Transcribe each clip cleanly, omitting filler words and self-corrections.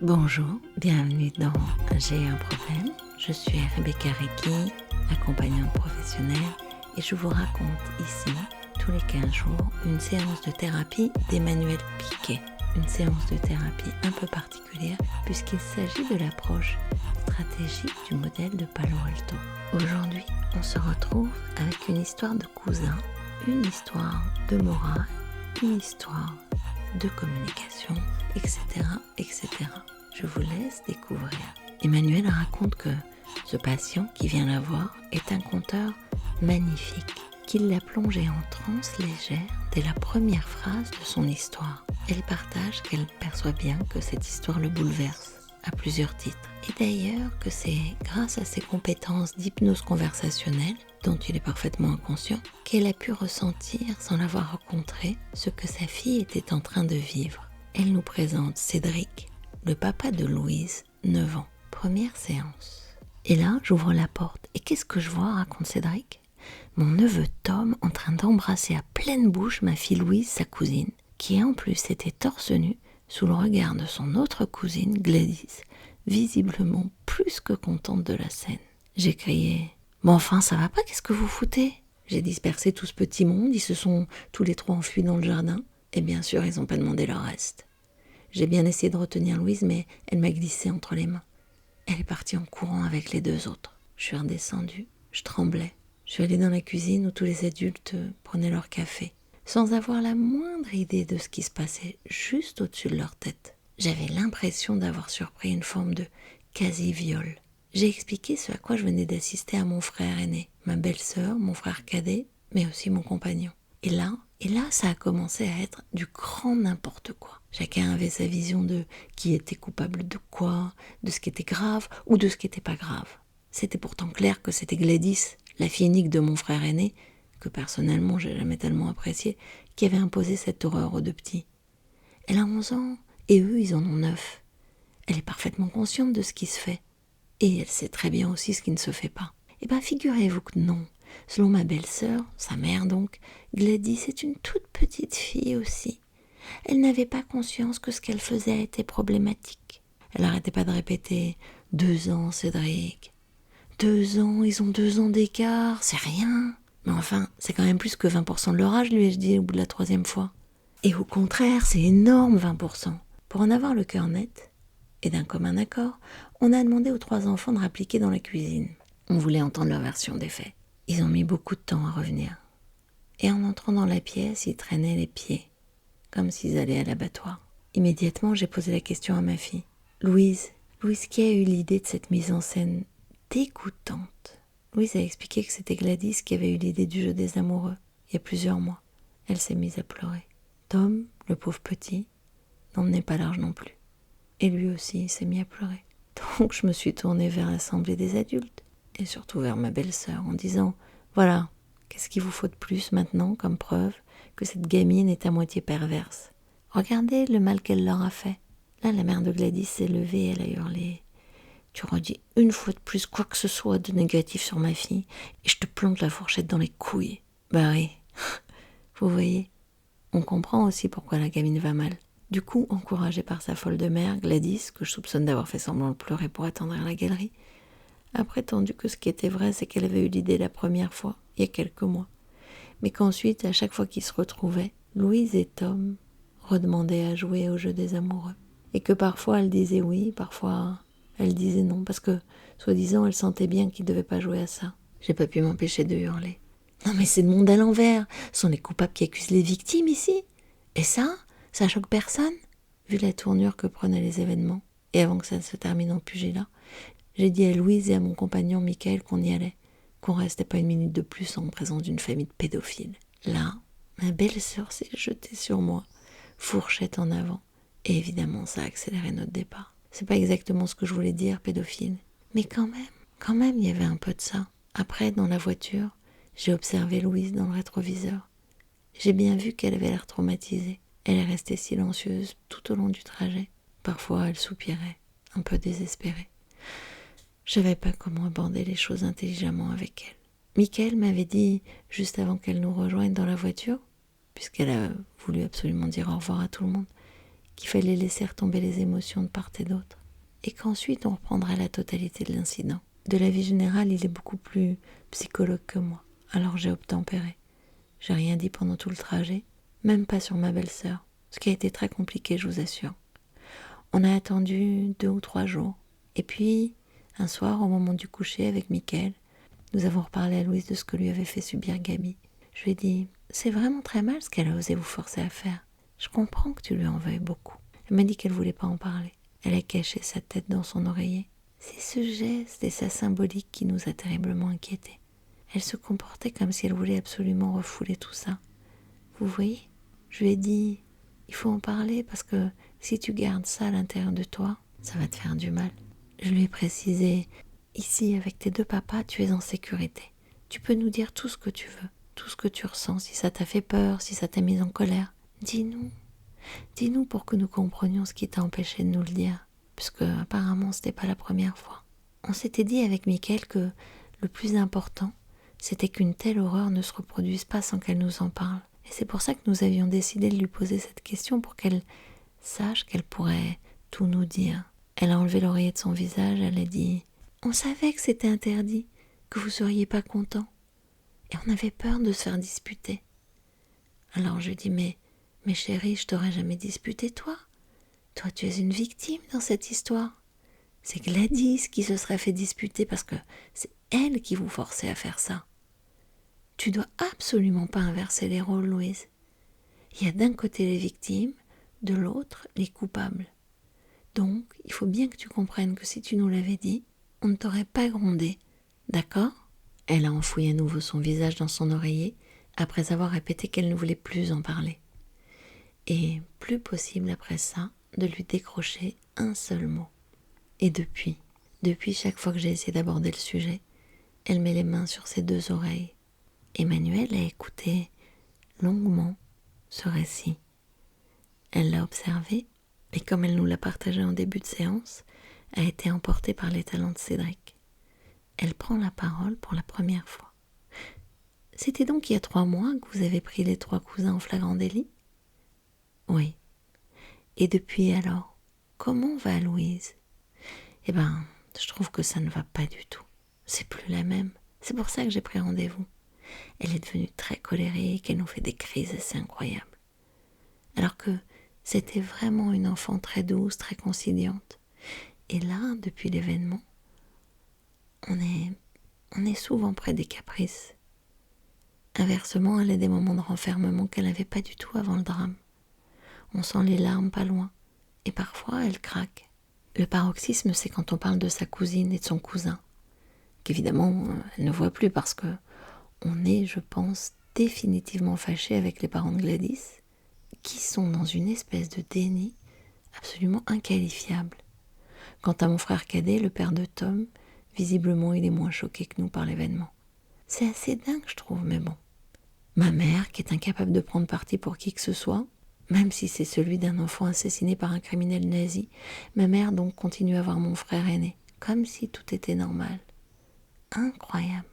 Bonjour, bienvenue dans J'ai un problème. Je suis Rebecca Recky, accompagnante professionnelle, et je vous raconte ici, tous les 15 jours, une séance de thérapie d'Emmanuel Piquet. Une séance de thérapie un peu particulière puisqu'il s'agit de l'approche stratégique du modèle de Palo Alto. Aujourd'hui, on se retrouve avec une histoire de cousin, une histoire de morale, une histoire de communication, etc., etc. Je vous laisse découvrir. Emmanuel raconte que ce patient qui vient la voir est un conteur magnifique, qu'il l'a plongé en transe légère dès la première phrase de son histoire. Elle partage qu'elle perçoit bien que cette histoire le bouleverse à plusieurs titres. Et d'ailleurs que c'est grâce à ses compétences d'hypnose conversationnelle, dont il est parfaitement inconscient, qu'elle a pu ressentir, sans l'avoir rencontré, ce que sa fille était en train de vivre. Elle nous présente Cédric, le papa de Louise, 9 ans. Première séance. Et là, j'ouvre la porte. Et qu'est-ce que je vois, raconte Cédric ? Mon neveu Tom en train d'embrasser à pleine bouche ma fille Louise, sa cousine, qui en plus était torse nu sous le regard de son autre cousine, Gladys, visiblement plus que contente de la scène. J'ai crié « Mais enfin, ça va pas, qu'est-ce que vous foutez ?» J'ai dispersé tout ce petit monde, ils se sont tous les trois enfuis dans le jardin, et bien sûr, ils n'ont pas demandé leur reste. J'ai bien essayé de retenir Louise, mais elle m'a glissé entre les mains. Elle est partie en courant avec les deux autres. Je suis redescendue, je tremblais. Je suis allée dans la cuisine où tous les adultes prenaient leur café, sans avoir la moindre idée de ce qui se passait juste au-dessus de leur tête. J'avais l'impression d'avoir surpris une forme de quasi-viol. J'ai expliqué ce à quoi je venais d'assister à mon frère aîné, ma belle-sœur, mon frère cadet, mais aussi mon compagnon. Et là, ça a commencé à être du grand n'importe quoi. Chacun avait sa vision de qui était coupable de quoi, de ce qui était grave ou de ce qui n'était pas grave. C'était pourtant clair que c'était Gladys, la fille unique de mon frère aîné, que personnellement j'ai jamais tellement appréciée, qui avait imposé cette horreur aux deux petits. Elle a 11 ans, et eux ils en ont 9. Elle est parfaitement consciente de ce qui se fait, et elle sait très bien aussi ce qui ne se fait pas. Eh bien figurez-vous que non. Selon ma belle-sœur, sa mère donc, Gladys est une toute petite fille aussi. Elle n'avait pas conscience que ce qu'elle faisait était problématique. Elle n'arrêtait pas de répéter « 2 ans, Cédric. 2 ans, ils ont 2 ans d'écart, c'est rien. » Mais enfin, c'est quand même plus que 20% de leur âge, lui ai-je dit au bout de la 3e fois. Et au contraire, c'est énorme, 20%. Pour en avoir le cœur net, et d'un commun accord, on a demandé aux 3 enfants de rappliquer dans la cuisine. On voulait entendre leur version des faits. Ils ont mis beaucoup de temps à revenir. Et en entrant dans la pièce, ils traînaient les pieds, comme s'ils allaient à l'abattoir. Immédiatement, j'ai posé la question à ma fille. Louise, qui a eu l'idée de cette mise en scène dégoûtante? Louise a expliqué que c'était Gladys qui avait eu l'idée du jeu des amoureux, il y a plusieurs mois. Elle s'est mise à pleurer. Tom, le pauvre petit, n'en menait pas large non plus. Et lui aussi, il s'est mis à pleurer. Donc je me suis tournée vers l'assemblée des adultes, et surtout vers ma belle-sœur, en disant « Voilà, qu'est-ce qu'il vous faut de plus maintenant comme preuve que cette gamine est à moitié perverse? Regardez le mal qu'elle leur a fait. » Là, la mère de Gladys s'est levée et elle a hurlé « Tu redis une fois de plus quoi que ce soit de négatif sur ma fille, et je te plante la fourchette dans les couilles. » Bah oui, vous voyez, on comprend aussi pourquoi la gamine va mal. Du coup, encouragée par sa folle de mère, Gladys, que je soupçonne d'avoir fait semblant de pleurer pour attendrir la galerie, a prétendu que ce qui était vrai, c'est qu'elle avait eu l'idée la première fois, il y a quelques mois. Mais qu'ensuite, à chaque fois qu'ils se retrouvaient, Louise et Tom redemandaient à jouer au jeu des amoureux. Et que parfois elle disait oui, parfois elle disait non, parce que, soi-disant, elle sentait bien qu'ils ne devaient pas jouer à ça. J'ai pas pu m'empêcher de hurler. Non mais c'est le monde à l'envers, ce sont les coupables qui accusent les victimes ici. Et ça choque personne, vu la tournure que prenaient les événements. Et avant que ça ne se termine en pugilat, j'ai dit à Louise et à mon compagnon Michael qu'on y allait, qu'on restait pas une minute de plus en présence d'une famille de pédophiles. Là, ma belle-sœur s'est jetée sur moi, fourchette en avant, et évidemment ça a accéléré notre départ. C'est pas exactement ce que je voulais dire, pédophile, mais quand même, il y avait un peu de ça. Après, dans la voiture, j'ai observé Louise dans le rétroviseur. J'ai bien vu qu'elle avait l'air traumatisée. Elle est restée silencieuse tout au long du trajet. Parfois, elle soupirait, un peu désespérée. Je savais pas comment aborder les choses intelligemment avec elle. Michael m'avait dit, juste avant qu'elle nous rejoigne dans la voiture, puisqu'elle a voulu absolument dire au revoir à tout le monde, qu'il fallait laisser retomber les émotions de part et d'autre, et qu'ensuite on reprendra la totalité de l'incident. De la vie générale, il est beaucoup plus psychologue que moi, alors j'ai obtempéré. J'ai rien dit pendant tout le trajet, même pas sur ma belle-sœur, ce qui a été très compliqué, je vous assure. On a attendu 2 ou 3 jours, et puis, un soir, au moment du coucher avec Mickaël, nous avons reparlé à Louise de ce que lui avait fait subir Gabi. Je lui ai dit, c'est vraiment très mal ce qu'elle a osé vous forcer à faire. Je comprends que tu lui en veuilles beaucoup. Elle m'a dit qu'elle voulait pas en parler. Elle a caché sa tête dans son oreiller. C'est ce geste et sa symbolique qui nous a terriblement inquiétés. Elle se comportait comme si elle voulait absolument refouler tout ça. Vous voyez ? Je lui ai dit, il faut en parler parce que si tu gardes ça à l'intérieur de toi, ça va te faire du mal. Je lui ai précisé, ici avec tes 2 papas, tu es en sécurité. Tu peux nous dire tout ce que tu veux, tout ce que tu ressens, si ça t'a fait peur, si ça t'a mise en colère. Dis-nous pour que nous comprenions ce qui t'a empêché de nous le dire, puisque apparemment c'était pas la première fois. On s'était dit avec Mickaël que le plus important, c'était qu'une telle horreur ne se reproduise pas sans qu'elle nous en parle. Et c'est pour ça que nous avions décidé de lui poser cette question pour qu'elle sache qu'elle pourrait tout nous dire. Elle a enlevé l'oreiller de son visage, elle a dit « On savait que c'était interdit, que vous seriez pas content. Et on avait peur de se faire disputer. » Alors je lui dis « Mais chérie, je t'aurais jamais disputé toi. Toi, tu es une victime dans cette histoire. C'est Gladys qui se serait fait disputer parce que c'est elle qui vous forçait à faire ça. Tu dois absolument pas inverser les rôles, Louise. Il y a d'un côté les victimes, de l'autre les coupables. Donc, il faut bien que tu comprennes que si tu nous l'avais dit, on ne t'aurait pas grondé. D'accord ? » Elle a enfoui à nouveau son visage dans son oreiller, après avoir répété qu'elle ne voulait plus en parler. Et plus possible après ça de lui décrocher un seul mot. Et depuis chaque fois que j'ai essayé d'aborder le sujet, elle met les mains sur ses 2 oreilles. Emmanuelle a écouté longuement ce récit. Elle l'a observé, et comme elle nous l'a partagé en début de séance, a été emportée par les talents de Cédric. Elle prend la parole pour la première fois. « C'était donc il y a 3 mois que vous avez pris les 3 cousins en flagrant délit ? » ?»« Oui. »« Et depuis alors, comment va Louise ? » ?»« Eh ben, je trouve que ça ne va pas du tout. C'est plus la même. C'est pour ça que j'ai pris rendez-vous. Elle est devenue très colérique, elle nous fait des crises assez incroyables. Alors que c'était vraiment une enfant très douce, très conciliante. Et là, depuis l'événement, on est souvent près des caprices. Inversement, elle a des moments de renfermement qu'elle n'avait pas du tout avant le drame. On sent les larmes pas loin, et parfois elle craque. Le paroxysme, c'est quand on parle de sa cousine et de son cousin, qu'évidemment, elle ne voit plus parce que on est, je pense, définitivement fâché avec les parents de Gladys, qui sont dans une espèce de déni absolument inqualifiable. Quant à mon frère cadet, le père de Tom, visiblement il est moins choqué que nous par l'événement. C'est assez dingue, je trouve, mais bon. Ma mère, qui est incapable de prendre parti pour qui que ce soit, même si c'est celui d'un enfant assassiné par un criminel nazi, ma mère donc continue à voir mon frère aîné, comme si tout était normal. Incroyable.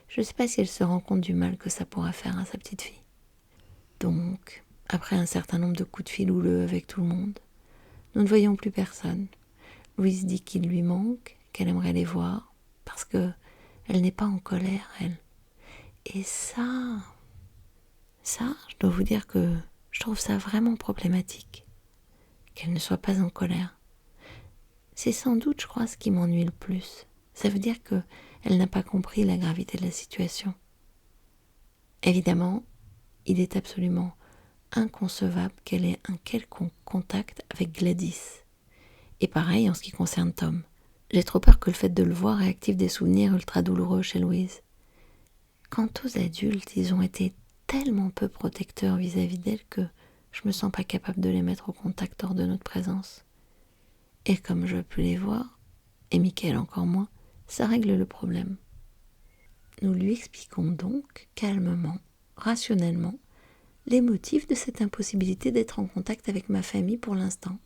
Je ne sais pas si elle se rend compte du mal que ça pourra faire à sa petite fille. Donc, après un certain nombre de coups de fil houleux avec tout le monde, nous ne voyons plus personne. Louise dit qu'il lui manque, qu'elle aimerait les voir, parce que elle n'est pas en colère, elle. Et ça, je dois vous dire que je trouve ça vraiment problématique, qu'elle ne soit pas en colère. C'est sans doute, je crois, ce qui m'ennuie le plus. Ça veut dire qu'elle n'a pas compris la gravité de la situation. Évidemment, il est absolument inconcevable qu'elle ait un quelconque contact avec Gladys. Et pareil en ce qui concerne Tom. J'ai trop peur que le fait de le voir réactive des souvenirs ultra douloureux chez Louise. Quant aux adultes, ils ont été tellement peu protecteurs vis-à-vis d'elle que je me sens pas capable de les mettre au contact hors de notre présence. Et comme je peux les voir, et Mickaël encore moins, ça règle le problème. Nous lui expliquons donc, calmement, rationnellement, les motifs de cette impossibilité d'être en contact avec ma famille pour l'instant.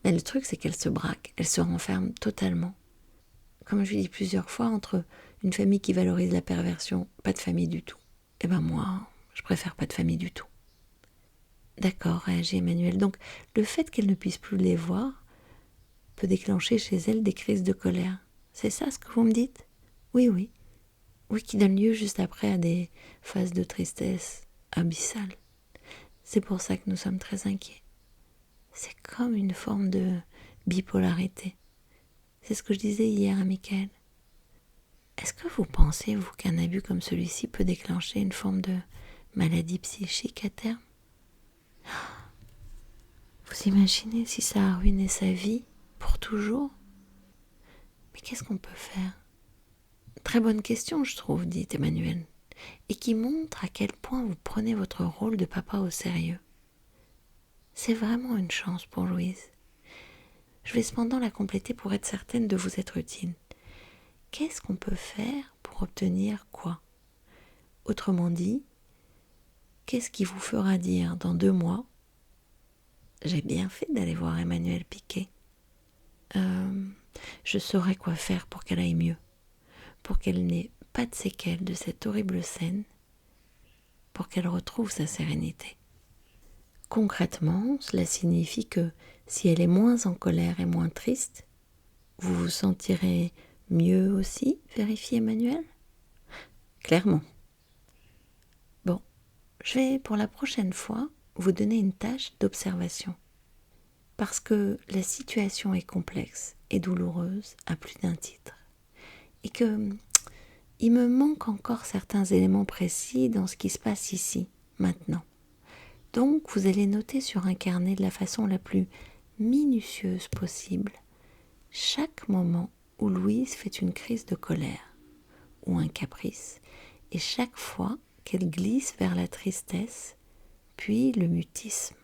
Mais le truc, c'est qu'elle se braque, elle se renferme totalement. Comme je lui dis plusieurs fois, entre une famille qui valorise la perversion, pas de famille du tout. Eh ben moi, je préfère pas de famille du tout. D'accord, réagit Emmanuel. Donc, le fait qu'elle ne puisse plus les voir peut déclencher chez elle des crises de colère. C'est ça ce que vous me dites? Oui, oui. Oui, qui donne lieu juste après à des phases de tristesse abyssale. C'est pour ça que nous sommes très inquiets. C'est comme une forme de bipolarité. C'est ce que je disais hier à Michael. Est-ce que vous pensez, vous, qu'un abus comme celui-ci peut déclencher une forme de maladie psychique à terme? Vous imaginez si ça a ruiné sa vie pour toujours? Mais qu'est-ce qu'on peut faire? Très bonne question, je trouve, dit Emmanuel, et qui montre à quel point vous prenez votre rôle de papa au sérieux. C'est vraiment une chance pour Louise. Je vais cependant la compléter pour être certaine de vous être utile. Qu'est-ce qu'on peut faire pour obtenir quoi? Autrement dit, qu'est-ce qui vous fera dire dans 2 mois « J'ai bien fait d'aller voir Emmanuel Piquet. Je saurai quoi faire pour qu'elle aille mieux, pour qu'elle n'ait pas de séquelles de cette horrible scène, pour qu'elle retrouve sa sérénité. » Concrètement, cela signifie que si elle est moins en colère et moins triste, vous vous sentirez mieux aussi, vérifie Emmanuel? Clairement. Bon, je vais pour la prochaine fois vous donner une tâche d'observation. Parce que la situation est complexe et douloureuse à plus d'un titre. Et que il me manque encore certains éléments précis dans ce qui se passe ici, maintenant. Donc, vous allez noter sur un carnet de la façon la plus minutieuse possible chaque moment où Louise fait une crise de colère ou un caprice, et chaque fois qu'elle glisse vers la tristesse, puis le mutisme.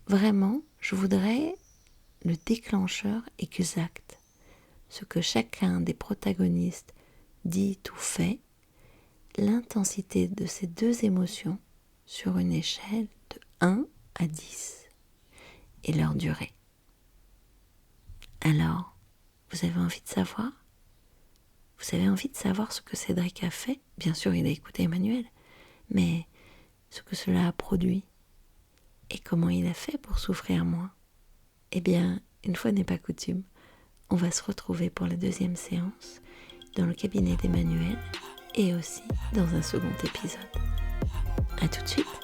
Vraiment, je voudrais le déclencheur exact, ce que chacun des protagonistes dit ou fait, l'intensité de ces 2 émotions sur une échelle de 1 à 10 et leur durée. Alors, vous avez envie de savoir? Vous avez envie de savoir ce que Cédric a fait? Bien sûr, il a écouté Emmanuel, mais ce que cela a produit et comment il a fait pour souffrir moins? Eh bien, une fois n'est pas coutume, on va se retrouver pour la 2e séance dans le cabinet d'Emmanuel et aussi dans un second épisode. À tout de suite.